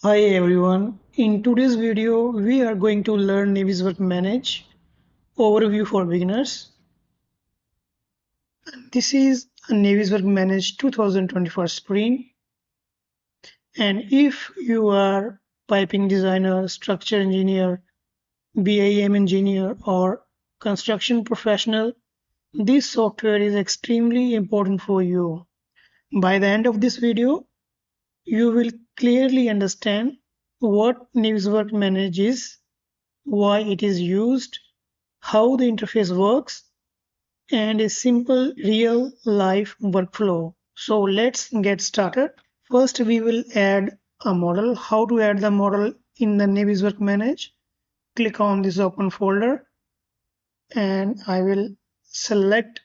Hi everyone. In today's video, we are going to learn Navisworks Manage overview for beginners. This is a Navisworks Manage 2024 sprint. And if you are piping designer, structure engineer, BIM engineer, or construction professional, this software is extremely important for you. By the end of this video, you will clearly understand what Navisworks Manage is, why it is used, how the interface works, and a simple real life workflow. So let's get started. First, we will add a model. How to add the model in the Navisworks Manage? Click on this open folder and I will select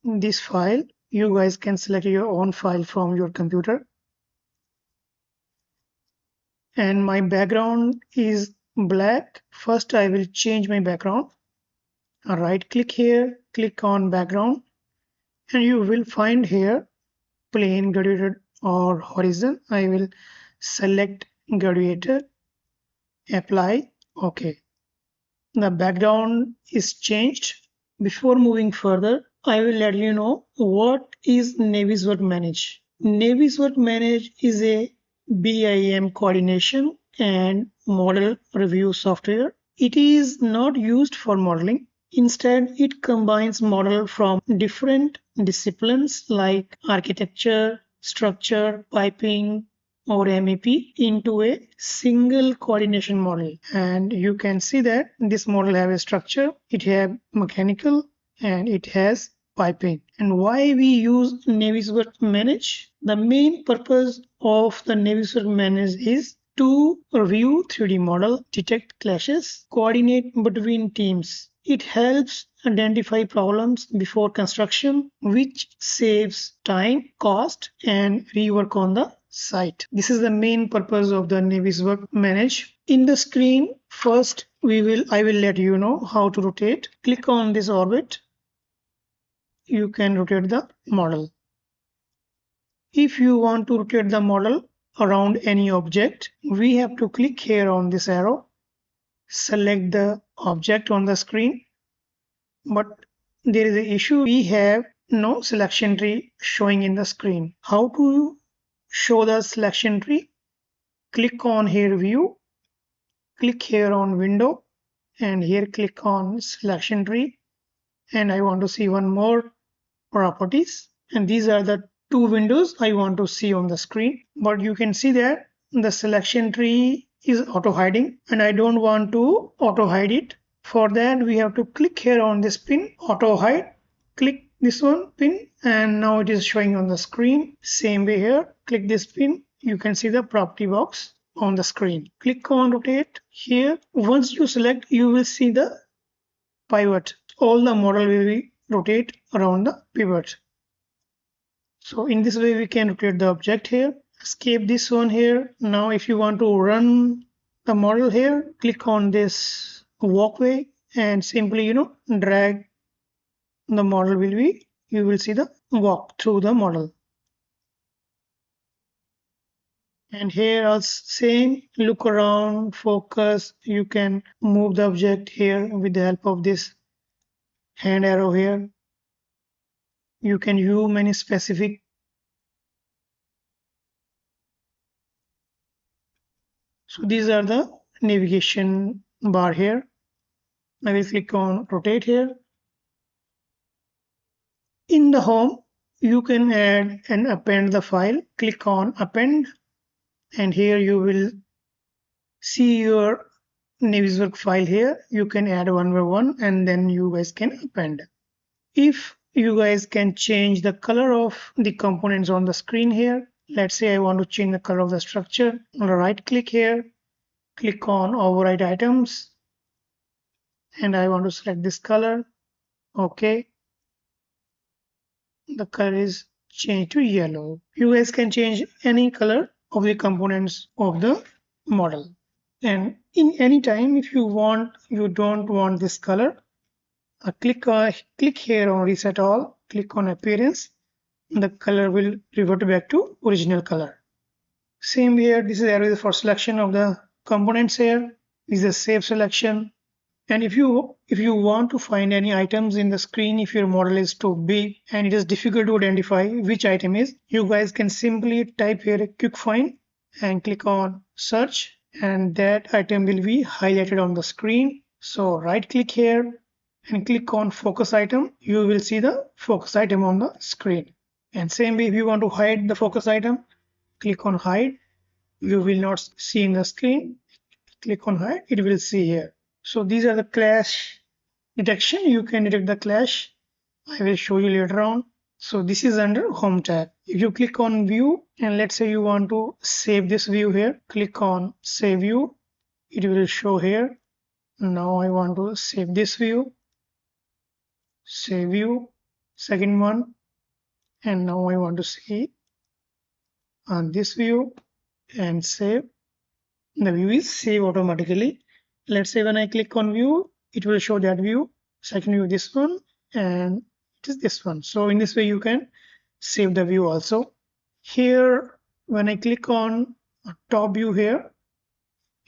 this file. You guys can select your own file from your computer. And my background is black. First, I will change my background. Right click here, click on background, and you will find here plane, graduated, or horizon. I will select graduated, apply, OK. The background is changed. Before moving further, I will let you know what is Navisworks Manage. Navisworks Manage is a BIM coordination and model review software. It is not used for modeling. Instead, it combines models from different disciplines like architecture, structure, piping, or MEP into a single coordination model. And you can see that this model has a structure, it has mechanical, and it has piping. And why we use Navisworks Manage? The main purpose of the Navisworks Manage is to review 3D model, detect clashes, coordinate between teams. It helps identify problems before construction, which saves time, cost, and rework on the site. This is the main purpose of the Navisworks Manage. In the screen, first I will let you know how to rotate. Click on this orbit. You can rotate the model. If you want to rotate the model around any object, we have to click here on this arrow, select the object on the screen. But there is an issue. We have no selection tree showing in the screen. How to show the selection tree? Click on here view, click here on window, and here click on selection tree. And I want to see one more properties. And these are the two windows I want to see on the screen. But you can see that the selection tree is auto hiding and I don't want to auto hide it. For that, we have to click here on this pin, auto hide, click this one pin, and now it is showing on the screen. Same way here, click this pin, you can see the property box on the screen. Click on rotate here. Once you select, you will see the pivot. All the model will be rotate around the pivot. So in this way, we can rotate the object here. Escape this one here. Now, if you want to run the model here, click on this walkway and simply drag the model. You will see the walk through the model. And here also same, look around, focus. You can move the object here with the help of this hand arrow here. You can view many specific. So these are the navigation bar here. I will click on rotate here. In the home, you can add and append the file. Click on append, and here you will see your Navisworks file here. You can add one by one and then you guys can append. If you guys can change the color of the components on the screen here, let's say I want to change the color of the structure. Right click here, click on override items, and I want to select this color. Okay. The color is changed to yellow. You guys can change any color of the components of the model. And in any time, if you don't want this color, click here on reset all, click on appearance. The color will revert back to original color. Same here, this is arrow for selection of the components here. This is a save selection. And if you want to find any items in the screen, if your model is too big and it is difficult to identify which item is, you guys can simply type here a quick find and click on search, and that item will be highlighted on the screen. So right click here and click on focus item. You will see the focus item on the screen. And same way, if you want to hide the focus item, click on hide. You will not see in the screen. Click on hide, it will see here. So these are the clash detection. You can detect the clash. I will show you later on. So this is under home tab. If you click on view and let's say you want to save this view here, click on save view. It will show here. Now I want to save this view. Save view, second one. And now I want to see on this view and save. The view is saved automatically. Let's say when I click on view, it will show that view, second view this one, and it is this one. So in this way you can save the view also. Here when I click on top view here,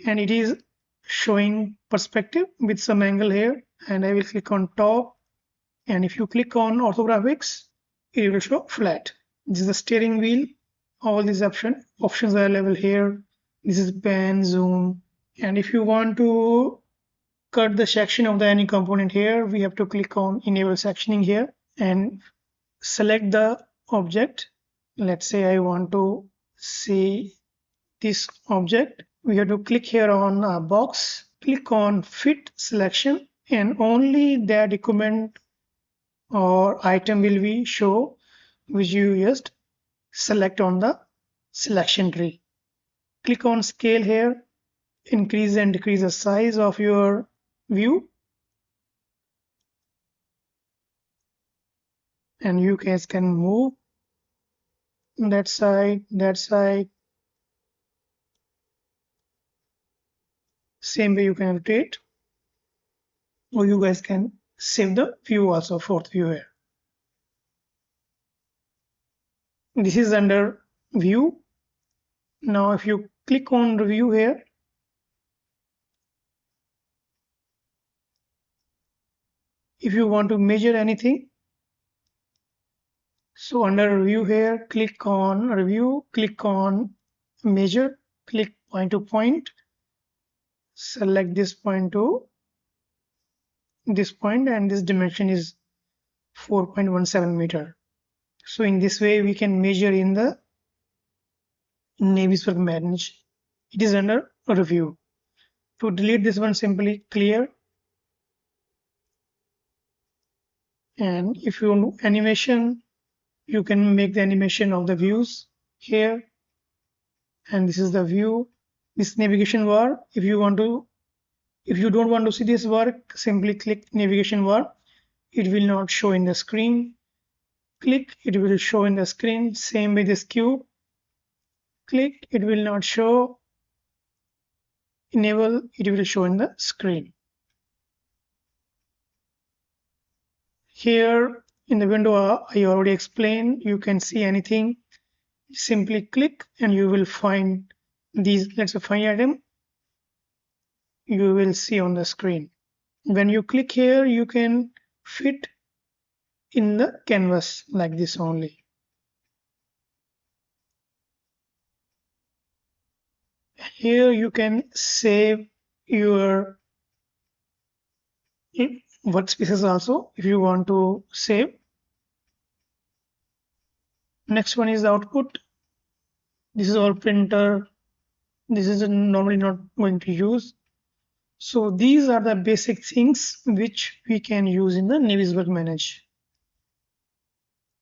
and it is showing perspective with some angle here, and I will click on top, and if you click on orthographics, it will show flat. This is the steering wheel. All these options are available here. This is pan, zoom, and if you want to cut the section of the any component here, we have to click on enable sectioning here and select the object. Let's say I want to see this object. We have to click here on a box, click on fit selection, and only that document or item will be show which you just select on the selection tree. Click on scale here, increase and decrease the size of your view, and you guys can move that side, that side. Same way you can rotate, or you guys can save the view also, fourth view here. This is under view. Now if you click on review here, if you want to measure anything, so under review here, click on review, click on measure, click point to point, select this point to this point, and this dimension is 4.17 meter. So in this way we can measure in the Navisworks Manage. It is under review. To delete this one, simply clear, and if you want animation, you can make the animation of the views here, and this is the view. This navigation bar, if you don't want to see this bar, simply click navigation bar. It will not show in the screen. Click, it will show in the screen. Same with this cube. Click, it will not show. Enable, it will show in the screen. Here in the window I already explained, you can see anything. Simply click and you will find these. Let's say find item, you will see on the screen. When you click here, you can fit in the canvas like this only. Here you can save your workspaces also if you want to save. Next one is the output. This is our printer. This is normally not going to use. So these are the basic things which we can use in the Navisworks Manage.